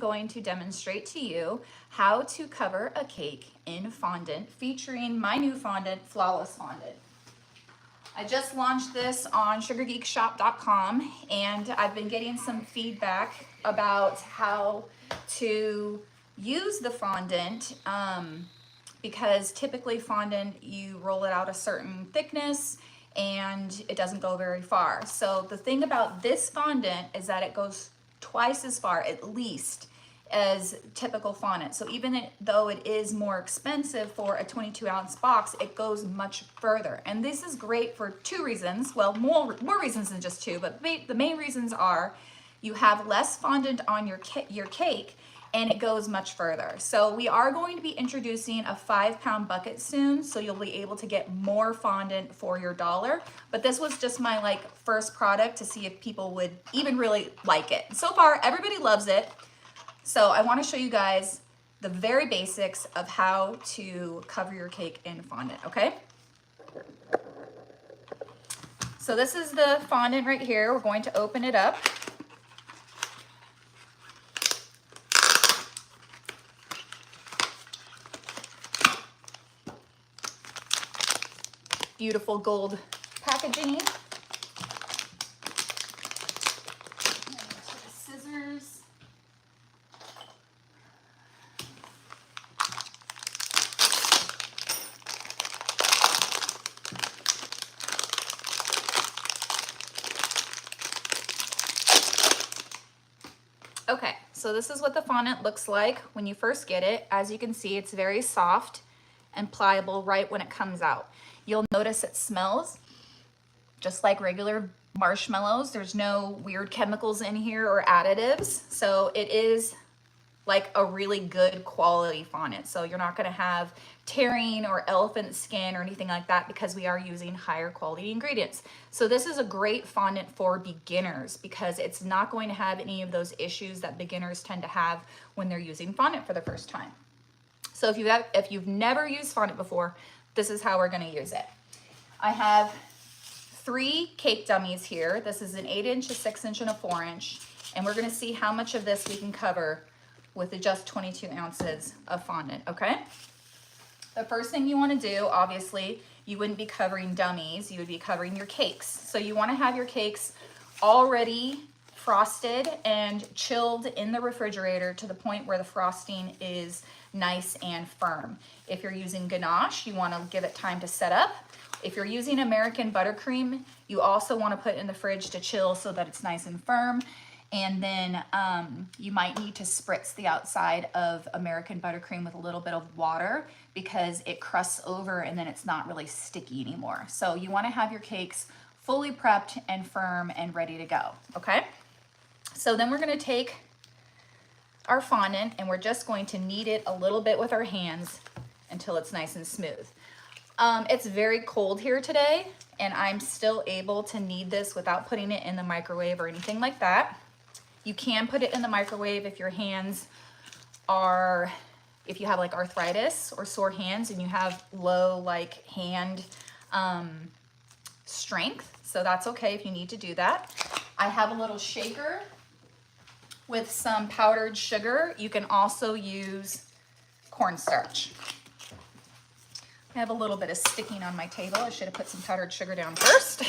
going to demonstrate to you how to cover a cake in fondant featuring my new fondant, Flawless Fondant. I just launched this on sugargeekshop.com and I've been getting some feedback about how to use the fondant because typically fondant, you roll it out a certain thickness and it doesn't go very far. So the thing about this fondant is that it goes twice as far, at least, as typical fondant. So even though it is more expensive for a 22-ounce box, it goes much further. And this is great for two reasons. Well, more reasons than just two, but the main reasons are you have less fondant on your cake and it goes much further. So we are going to be introducing a 5-pound bucket soon, so you'll be able to get more fondant for your $1. But this was just my first product to see if people would even really like it. So far, everybody loves it. So I want to show you guys the very basics of how to cover your cake in fondant, okay? So this is the fondant right here. We're going to open it up. Beautiful gold packaging. Scissors. Okay, so this is what the fondant looks like when you first get it. As you can see, it's very soft and pliable right when it comes out. You'll notice it smells just like regular marshmallows. There's no weird chemicals in here or additives. So it is like a really good quality fondant. So you're not gonna have tearing or elephant skin or anything like that because we are using higher quality ingredients. So this is a great fondant for beginners because it's not going to have any of those issues that beginners tend to have when they're using fondant for the first time. So if you've never used fondant before, this is how we're gonna use it. I have 3 cake dummies here. This is an 8-inch, a 6-inch, and a 4-inch. And we're gonna see how much of this we can cover with just 22 ounces of fondant, okay? The first thing you wanna do, obviously, you wouldn't be covering dummies, you would be covering your cakes. So you wanna have your cakes already frosted and chilled in the refrigerator to the point where the frosting is nice and firm. If you're using ganache, you want to give it time to set up. If you're using American buttercream, you also want to put it in the fridge to chill so that it's nice and firm. And then you might need to spritz the outside of American buttercream with a little bit of water because it crusts over and then it's not really sticky anymore. So you want to have your cakes fully prepped and firm and ready to go, okay? So then we're going to take our fondant and we're just going to knead it a little bit with our hands until it's nice and smooth. It's very cold here today and I'm still able to knead this without putting it in the microwave or anything like that. You can put it in the microwave if your hands are, if you have like arthritis or sore hands and you have low hand strength. So that's okay if you need to do that. I have a little shaker with some powdered sugar. You can also use cornstarch. I have a little bit of sticking on my table. I should have put some powdered sugar down first.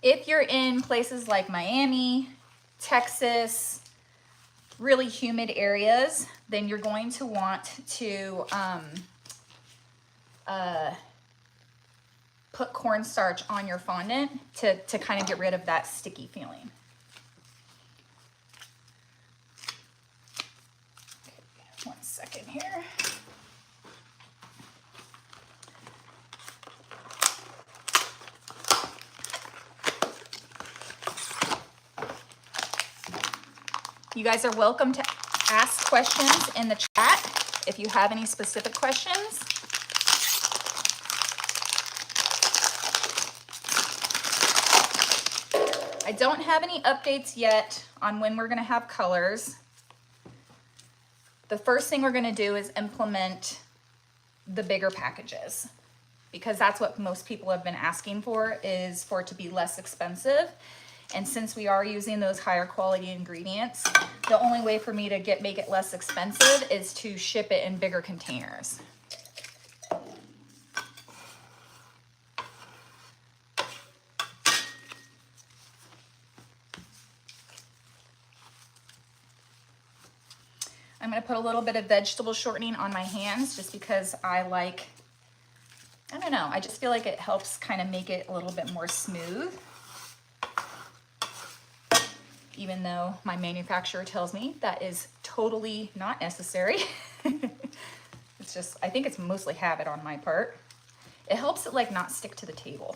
If you're in places like Miami, Texas, really humid areas, then you're going to want to put cornstarch on your fondant to kind of get rid of that sticky feeling. Okay, 1 second here. You guys are welcome to ask questions in the chat if you have any specific questions. I don't have any updates yet on when we're gonna have colors. The first thing we're gonna do is implement the bigger packages because that's what most people have been asking for, is for it to be less expensive. And since we are using those higher quality ingredients, the only way for me to make it less expensive is to ship it in bigger containers. I'm going to put a little bit of vegetable shortening on my hands just because I don't know, I just feel like it helps kind of make it a little bit more smooth. Even though my manufacturer tells me that is totally not necessary. It's just, I think it's mostly habit on my part. It helps it like not stick to the table.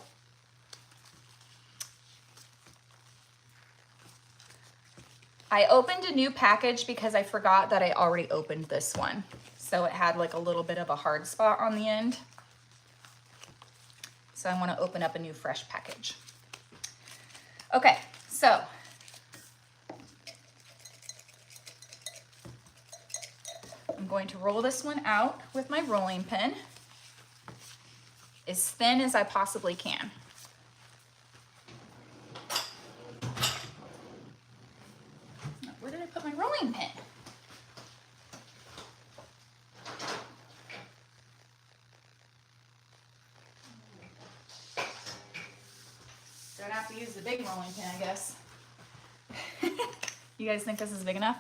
I opened a new package because I forgot that I already opened this one. So it had like a little bit of a hard spot on the end. So I want to open up a new fresh package. Okay, so I'm going to roll this one out with my rolling pin as thin as I possibly can. Where did I put my rolling pin? Don't have to use the big rolling pin, I guess. You guys think this is big enough?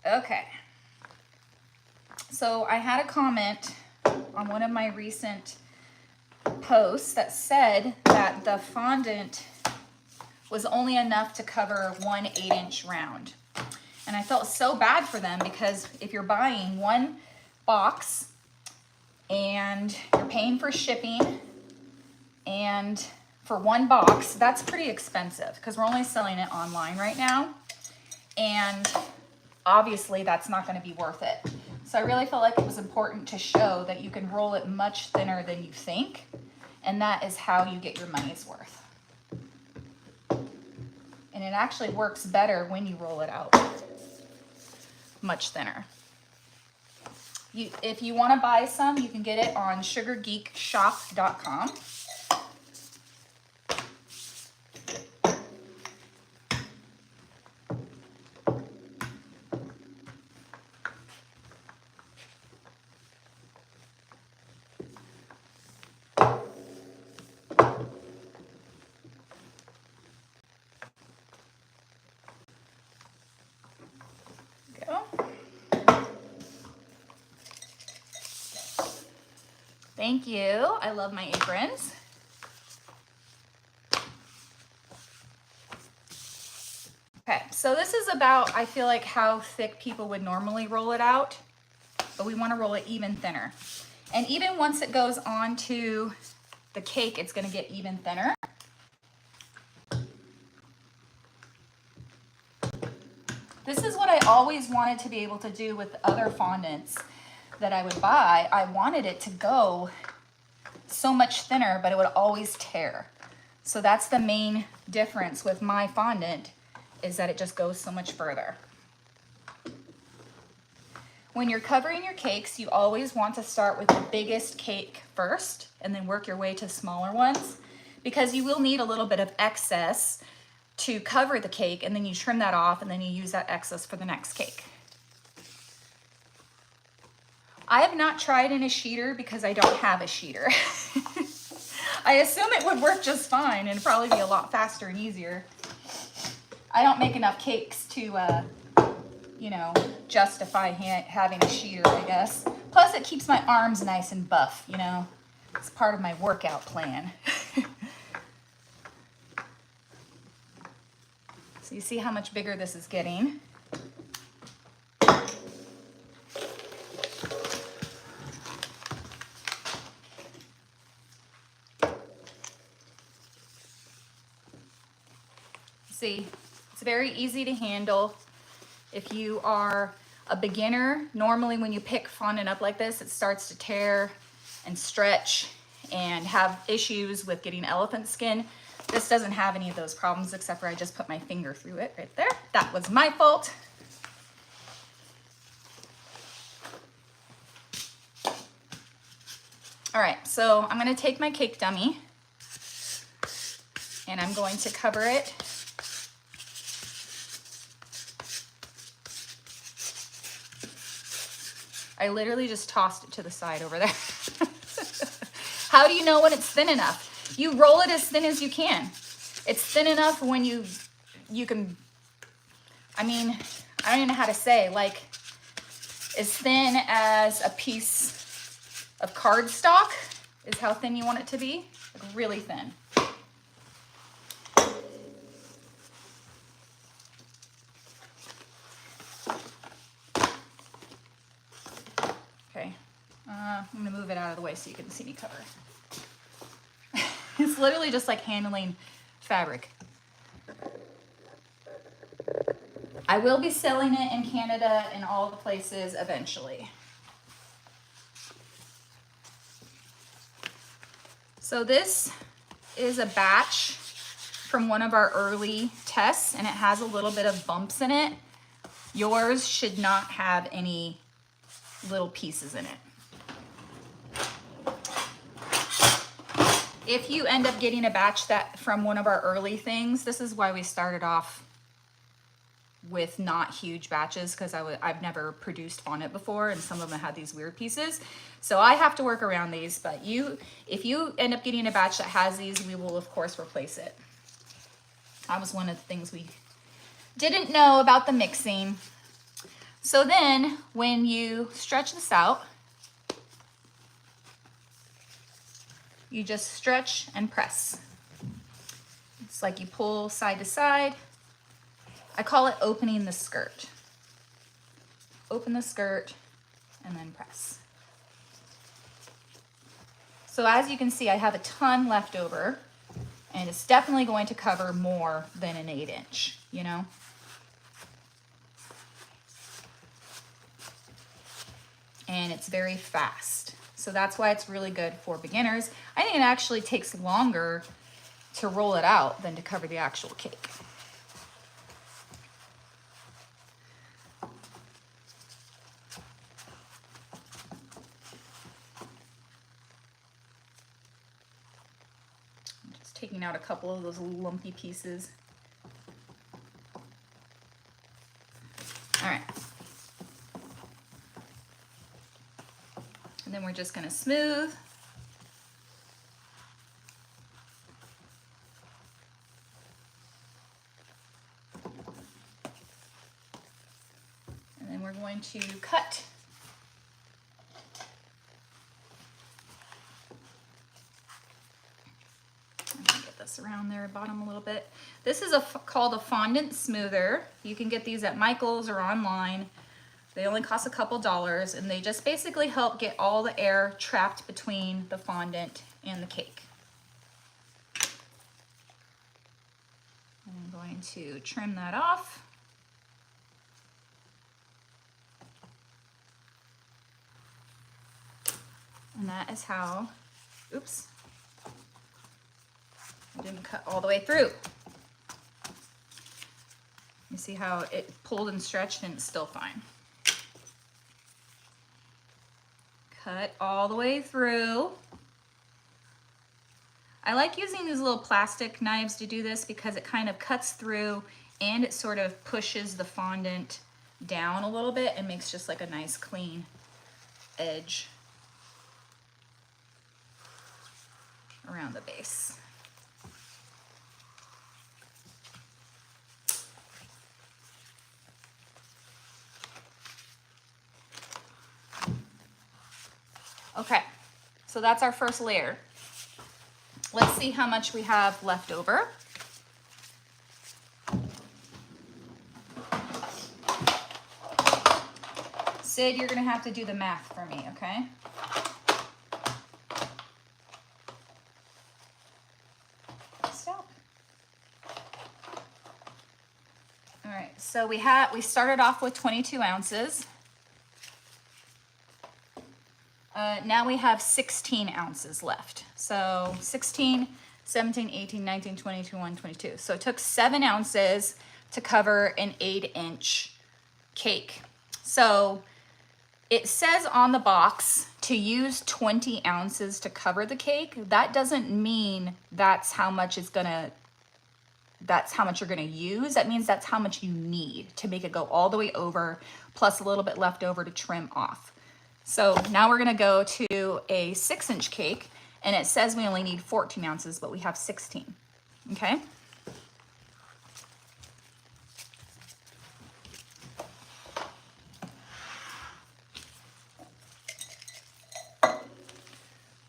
Okay. So I had a comment on one of my recent posts that said that the fondant was only enough to cover one 8-inch round. And I felt so bad for them because if you're buying one box and you're paying for shipping and for one box, that's pretty expensive because we're only selling it online right now. And obviously that's not going to be worth it. So I really felt like it was important to show that you can roll it much thinner than you think. And that is how you get your money's worth. And it actually works better when you roll it out much thinner. If you want to buy some, you can get it on sugargeekshop.com. Thank you. I love my aprons. Okay, so this is about, I feel like, how thick people would normally roll it out, but we want to roll it even thinner. And even once it goes onto the cake, it's going to get even thinner. This is what I always wanted to be able to do with other fondants that I would buy. I wanted it to go so much thinner, but it would always tear. So that's the main difference with my fondant, is that it just goes so much further. When you're covering your cakes, you always want to start with the biggest cake first and then work your way to smaller ones, because you will need a little bit of excess to cover the cake, and then you trim that off and then you use that excess for the next cake. I have not tried in a sheeter because I don't have a sheeter. I assume it would work just fine and probably be a lot faster and easier. I don't make enough cakes to, you know, justify having a sheeter, I guess. Plus it keeps my arms nice and buff, you know. It's part of my workout plan. So you see how much bigger this is getting. See, it's very easy to handle. If you are a beginner, normally when you pick fondant up like this, it starts to tear and stretch and have issues with getting elephant skin. This doesn't have any of those problems, except for I just put my finger through it right there. That was my fault. All right, so I'm gonna take my cake dummy and I'm going to cover it I literally just tossed it to the side over there. How do you know when it's thin enough? You roll it as thin as you can. It's thin enough when you can, I mean, I don't even know how to say, like as thin as a piece of cardstock is how thin you want it to be, like really thin. Okay, I'm gonna move it out of the way so you can see me cover it. It's literally just like handling fabric. I will be selling it in Canada and all the places eventually. So this is a batch from one of our early tests and it has a little bit of bumps in it. Yours should not have any little pieces in it. If you end up getting a batch that from one of our early things, this is why we started off with not huge batches, because I've never produced fondant before and some of them had these weird pieces. So I have to work around these, but if you end up getting a batch that has these, we will of course replace it. That was one of the things we didn't know about the mixing. So then when you stretch this out, you just stretch and press. It's like you pull side to side. I call it opening the skirt. Open the skirt and then press. So as you can see, I have a ton left over and it's definitely going to cover more than an 8-inch, you know? And it's very fast. So that's why it's really good for beginners. I think it actually takes longer to roll it out than to cover the actual cake. I'm just taking out a couple of those lumpy pieces. All right. And then we're just going to smooth. And then we're going to cut. I'm going to get this around there bottom a little bit. This is called a fondant smoother. You can get these at Michael's or online. They only cost a couple dollars and they just basically help get all the air trapped between the fondant and the cake. I'm going to trim that off. And that is how, oops, I didn't cut all the way through. You see how it pulled and stretched and it's still fine. Cut all the way through. I like using these little plastic knives to do this because it kind of cuts through and it sort of pushes the fondant down a little bit and makes just like a nice clean edge around the base. Okay, so that's our first layer. Let's see how much we have left over. Sid, you're gonna have to do the math for me, okay? Stop. All right, so we started off with 22 ounces. Now we have 16 ounces left. So 16, 17, 18, 19, 20, 21, 22. So it took 7 ounces to cover an 8-inch cake. So It says on the box to use 20 ounces to cover the cake. That doesn't mean that's how much you're gonna use. That means that's how much you need to make it go all the way over, plus a little bit left over to trim off. So now we're gonna go to a 6-inch cake, and it says we only need 14 ounces, but we have 16, okay?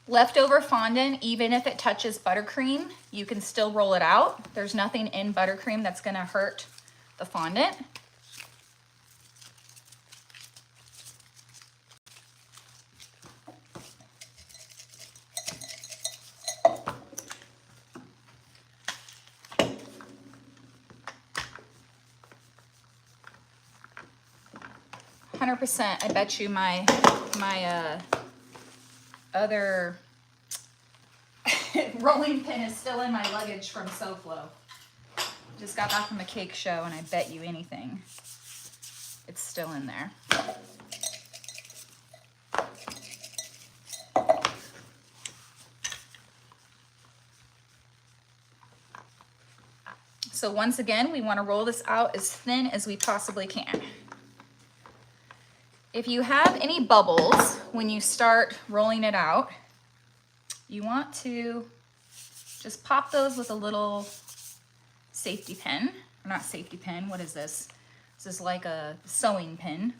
Leftover fondant, even if it touches buttercream, you can still roll it out. There's nothing in buttercream that's gonna hurt the fondant. I bet you my other rolling pin is still in my luggage from SoFlo. Just got back from a cake show, and I bet you anything it's still in there. So once again, we want to roll this out as thin as we possibly can. If you have any bubbles when you start rolling it out, you want to just pop those with a little safety pin. Or not safety pin, what is this? This is like a sewing pin.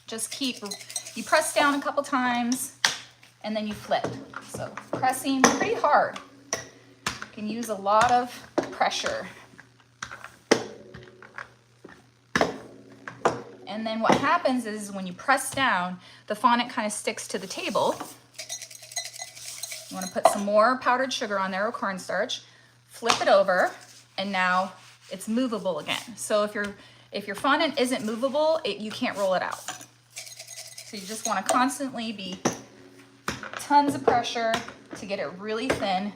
Just you press down a couple times and then you flip. So pressing pretty hard. You can use a lot of pressure. And then what happens is when you press down, the fondant kind of sticks to the table. You want to put some more powdered sugar on there or cornstarch, flip it over, and now it's movable again. So if your fondant isn't movable, you can't roll it out. So you just want to constantly be tons of pressure to get it really thin.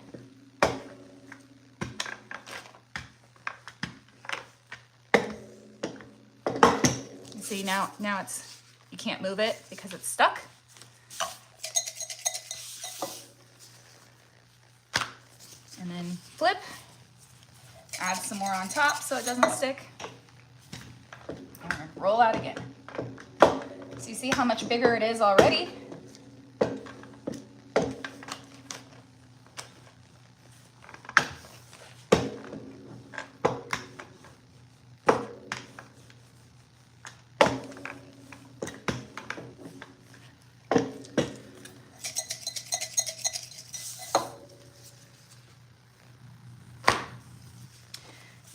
See, now you can't move it because it's stuck. And then flip, add some more on top so it doesn't stick, and roll out again. So you see how much bigger it is already?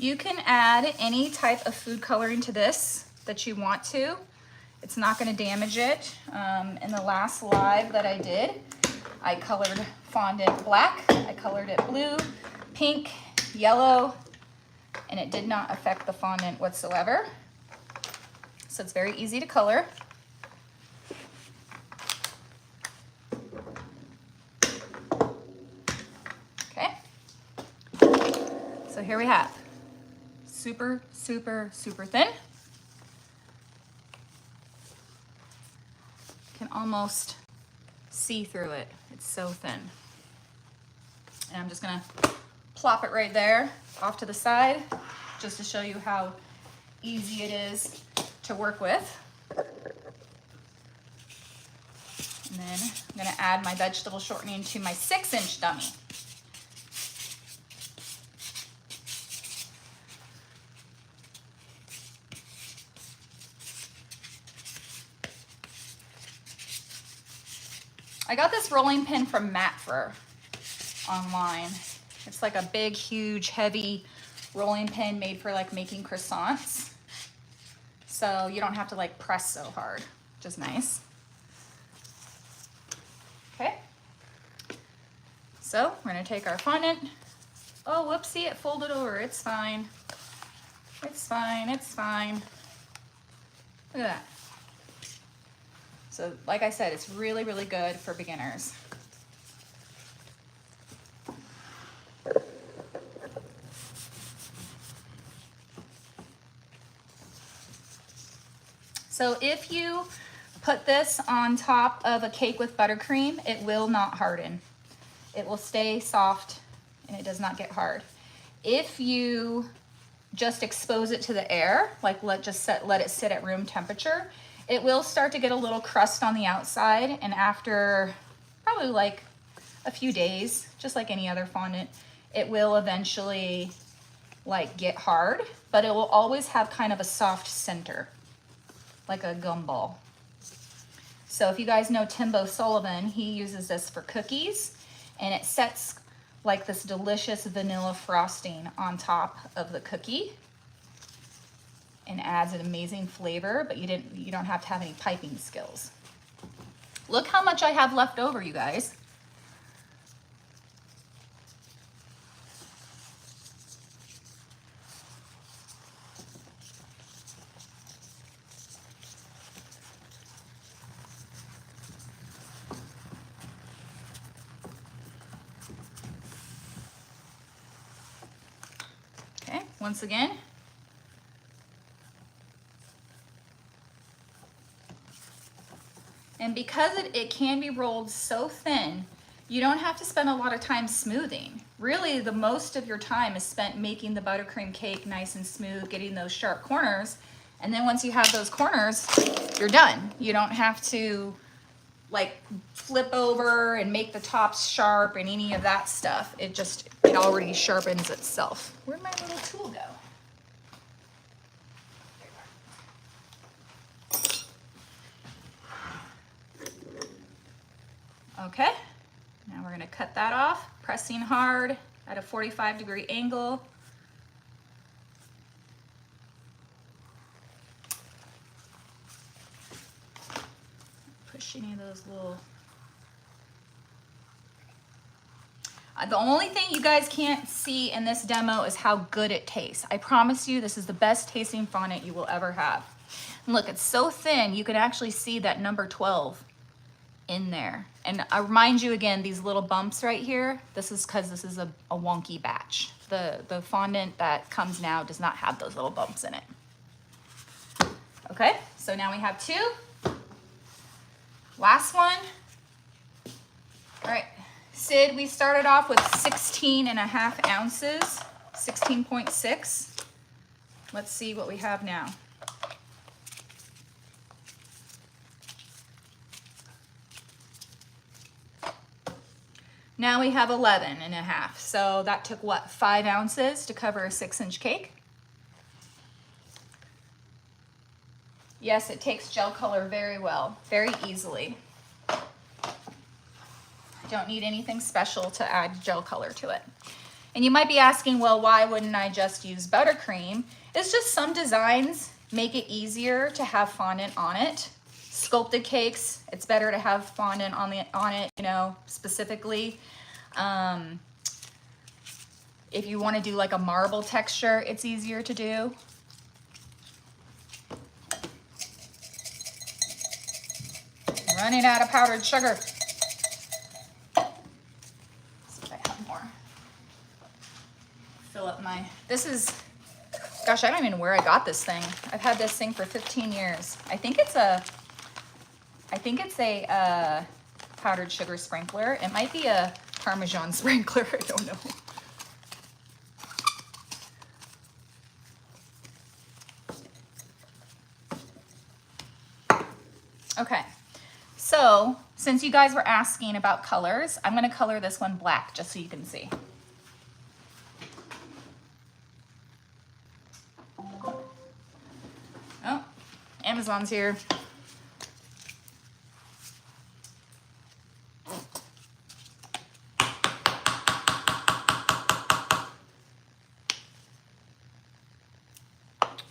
You can add any type of food coloring to this that you want to. It's not going to damage it. In the last live that I did, I colored fondant black, I colored it blue, pink, yellow, and it did not affect the fondant whatsoever. So it's very easy to color. Okay, so here we have super, super, super thin. You can almost see through it. It's so thin. And I'm just gonna plop it right there off to the side just to show you how easy it is to work with. And then I'm gonna add my vegetable shortening to my 6-inch dummy. I got this rolling pin from Matfer online. It's like a big, huge, heavy rolling pin made for like making croissants. So you don't have to like press so hard, which is nice. Okay. So we're gonna take our fondant. Oh, whoopsie, it folded over. It's fine. It's fine, it's fine. Look at that. So like I said, it's really, really good for beginners. So if you put this on top of a cake with buttercream, it will not harden. It will stay soft and it does not get hard. If you just expose it to the air, like let it sit at room temperature, it will start to get a little crust on the outside, and after probably like a few days, just like any other fondant, it will eventually like get hard, but it will always have kind of a soft center, like a gumball. So if you guys know Timbo Sullivan, he uses this for cookies, and it sets like this delicious vanilla frosting on top of the cookie and adds an amazing flavor, but you don't have to have any piping skills. Look how much I have left over, you guys. Okay, once again. And because it can be rolled so thin, you don't have to spend a lot of time smoothing. Really, the most of your time is spent making the buttercream cake nice and smooth, getting those sharp corners. And then once you have those corners, you're done. You don't have to like flip over and make the tops sharp and any of that stuff. It already sharpens itself. Where'd my little tool go? Okay, now we're gonna cut that off, pressing hard at a 45-degree angle. Push any of those little... The only thing you guys can't see in this demo is how good it tastes. I promise you, this is the best tasting fondant you will ever have. And look, it's so thin, you can actually see that number 12 in there. And I remind you again, these little bumps right here, this is because this is a wonky batch. The fondant that comes now does not have those little bumps in it. Okay, so now we have 2. Last one. All right, Sid, we started off with 16.5 ounces, 16.6. Let's see what we have now. Now we have 11.5. So that took what, 5 ounces to cover a 6-inch cake? Yes, it takes gel color very well, very easily. Don't need anything special to add gel color to it. And you might be asking, well, why wouldn't I just use buttercream? It's just some designs make it easier to have fondant on it. Sculpted cakes, it's better to have fondant on it, you know, specifically. If you want to do like a marble texture, it's easier to do. Running out of powdered sugar. Let's see if I have more. Fill up my, this is, gosh, I don't even know where I got this thing. I've had this thing for 15 years. I think it's a powdered sugar sprinkler. It might be a Parmesan sprinkler, I don't know. Okay, so since you guys were asking about colors, I'm gonna color this one black just so you can see. Oh, Amazon's here.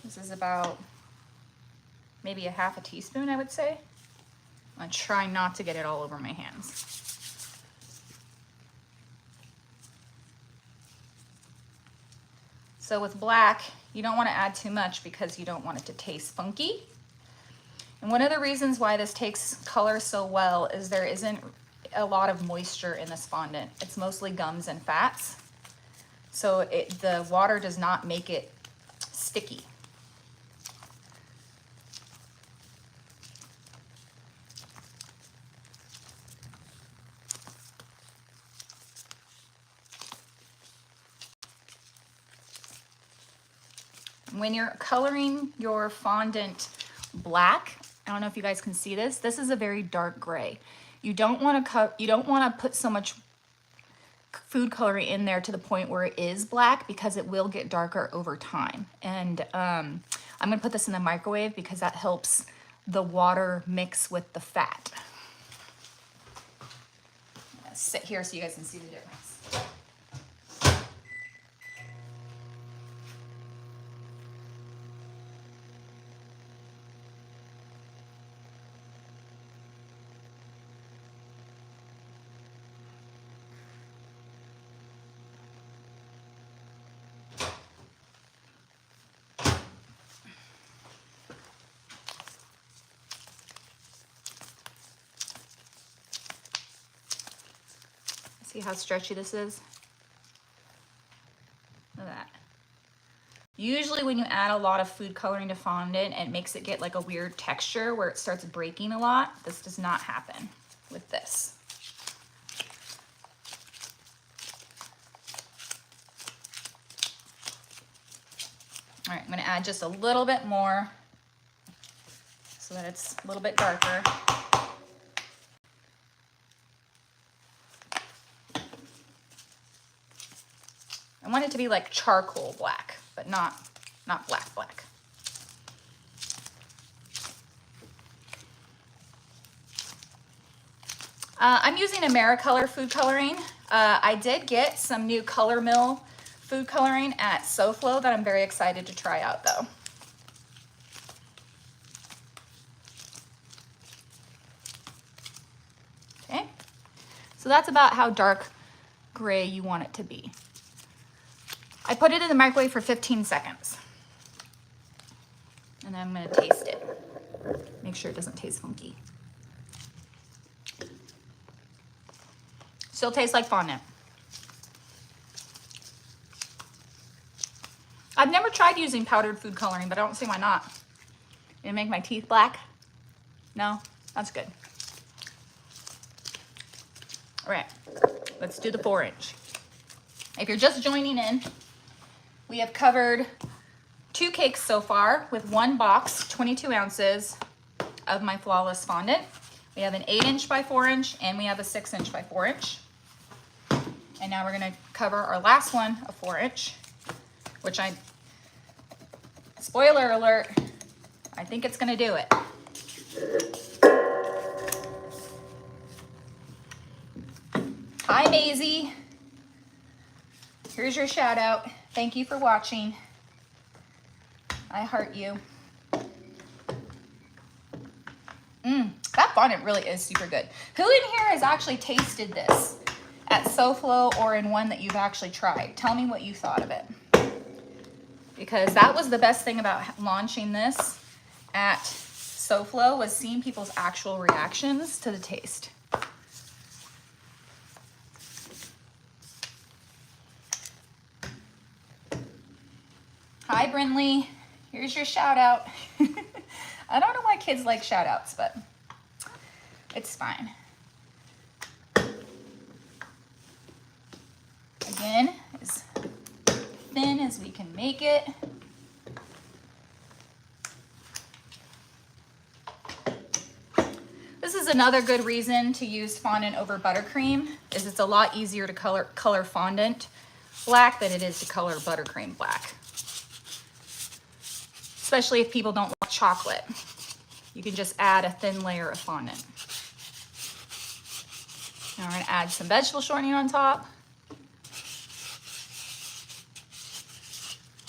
This is about maybe a half a teaspoon, I would say. I'm gonna try not to get it all over my hands. So with black, you don't want to add too much because you don't want it to taste funky. And one of the reasons why this takes color so well is there isn't a lot of moisture in this fondant. It's mostly gums and fats. So the water does not make it sticky. When you're coloring your fondant black, I don't know if you guys can see this. This is a very dark gray. You don't want to put so much food coloring in there to the point where it is black, because it will get darker over time. And I'm gonna put this in the microwave because that helps the water mix with the fat. I'm gonna sit here so you guys can see the difference. See how stretchy this is? Look at that. Usually when you add a lot of food coloring to fondant, it makes it get like a weird texture where it starts breaking a lot. This does not happen with this. All right, I'm gonna add just a little bit more so that it's a little bit darker. I want it to be like charcoal black, but not black black. I'm using AmeriColor food coloring. I did get some new Color Mill food coloring at SoFlo that I'm very excited to try out though. Okay, so that's about how dark gray you want it to be. I put it in the microwave for 15 seconds. And then I'm gonna taste it. Make sure it doesn't taste funky. Still tastes like fondant. I've never tried using powdered food coloring, but I don't see why not. It'll make my teeth black. No, that's good. All right, let's do the 4-inch. If you're just joining in, we have covered 2 cakes so far with 1 box, 22 ounces of my Flawless fondant. We have an 8-inch by 4-inch and we have a 6-inch by 4-inch. And now we're gonna cover our last one, a 4-inch, which spoiler alert, I think it's gonna do it. Hi Maisie, here's your shout out. Thank you for watching. I heart you. That fondant really is super good. Who in here has actually tasted this at SoFlo or in one that you've actually tried? Tell me what you thought of it. Because that was the best thing about launching this at SoFlo, was seeing people's actual reactions to the taste. Hi, Brinley. Here's your shout out. I don't know why kids like shout outs, but it's fine. Again, as thin as we can make it. This is another good reason to use fondant over buttercream, is it's a lot easier to color fondant black than it is to color buttercream black. Especially if people don't like chocolate. You can just add a thin layer of fondant. Now we're gonna add some vegetable shortening on top.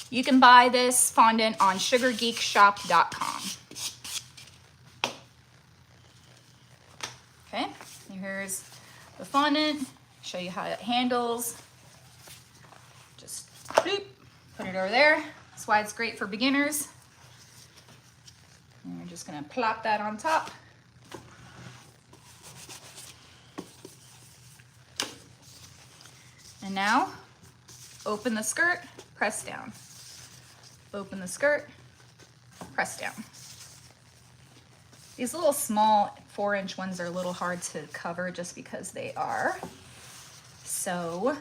You can buy this fondant on sugargeekshop.com. Okay, and here's the fondant. Show you how it handles. Just boop, put it over there. That's why it's great for beginners. And we're just gonna plop that on top. And now, open the skirt, press down. Open the skirt, press down. These little small 4-inch ones are a little hard to cover just because they are so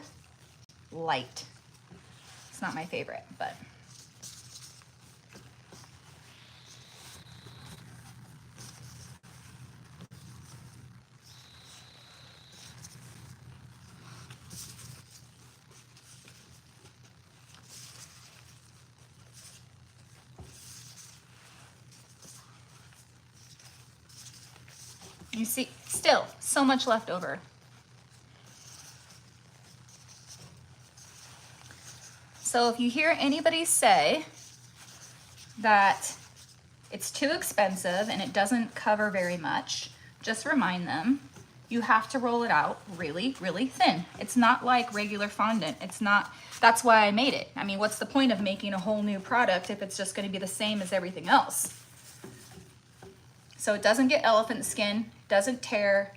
light. It's not my favorite, but You see, still so much left over. So if you hear anybody say that it's too expensive and it doesn't cover very much, just remind them you have to roll it out really, really thin. It's not like regular fondant. It's not, that's why I made it. I mean, what's the point of making a whole new product if it's just gonna be the same as everything else? So it doesn't get elephant skin, doesn't tear,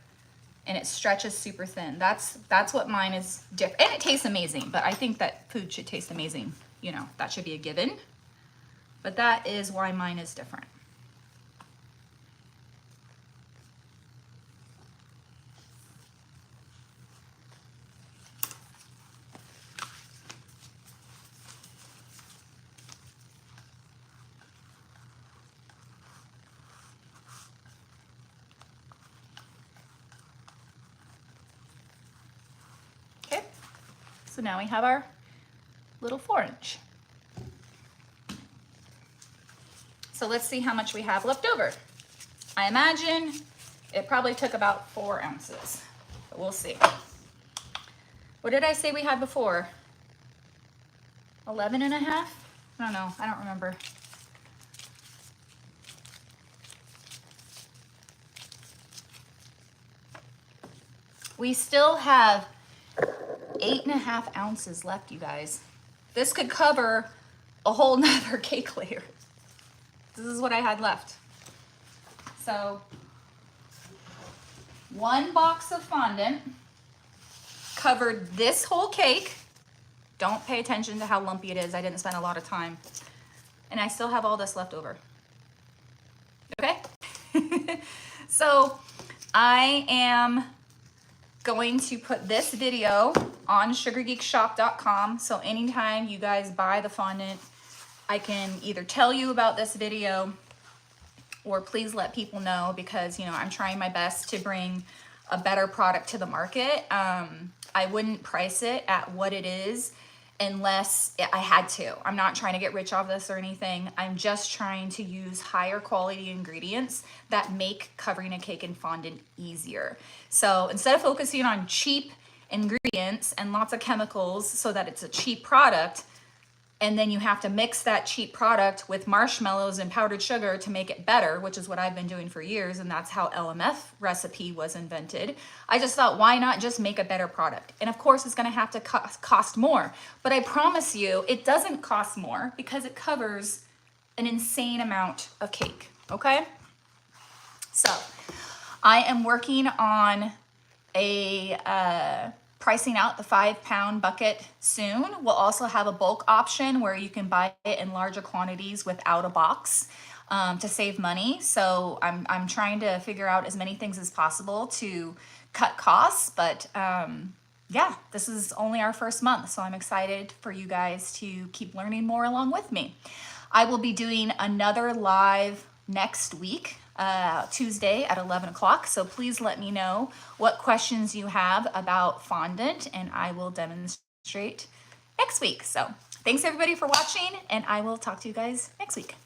and it stretches super thin. That's what mine is different. And it tastes amazing, but I think that food should taste amazing. You know, that should be a given. But that is why mine is different. Okay, so now we have our little 4-inch. So let's see how much we have left over. I imagine it probably took about 4 ounces, but we'll see. What did I say we had before? 11 and a half? I don't know, I don't remember. We still have 8.5 ounces left, you guys. This could cover a whole nother cake layer. This is what I had left. So 1 box of fondant covered this whole cake. Don't pay attention to how lumpy it is. I didn't spend a lot of time. And I still have all this left over. Okay? So I am going to put this video on sugargeekshop.com. So anytime you guys buy the fondant, I can either tell you about this video or please let people know, because you know I'm trying my best to bring a better product to the market. I wouldn't price it at what it is unless I had to. I'm not trying to get rich off this or anything. I'm just trying to use higher quality ingredients that make covering a cake in fondant easier. So instead of focusing on cheap ingredients and lots of chemicals so that it's a cheap product, and then you have to mix that cheap product with marshmallows and powdered sugar to make it better, which is what I've been doing for years, and that's how LMF recipe was invented. I just thought, why not just make a better product? And of course, it's gonna have to cost more, but I promise you, it doesn't cost more because it covers an insane amount of cake, okay? So, I am working on a pricing out the 5-pound bucket soon. We'll also have a bulk option where you can buy it in larger quantities without a box to save money. So I'm trying to figure out as many things as possible to cut costs, but yeah, this is only our first month, so I'm excited for you guys to keep learning more along with me. I will be doing another live next week, Tuesday at 11 o'clock. So please let me know what questions you have about fondant and I will demonstrate next week. So thanks everybody for watching and I will talk to you guys next week.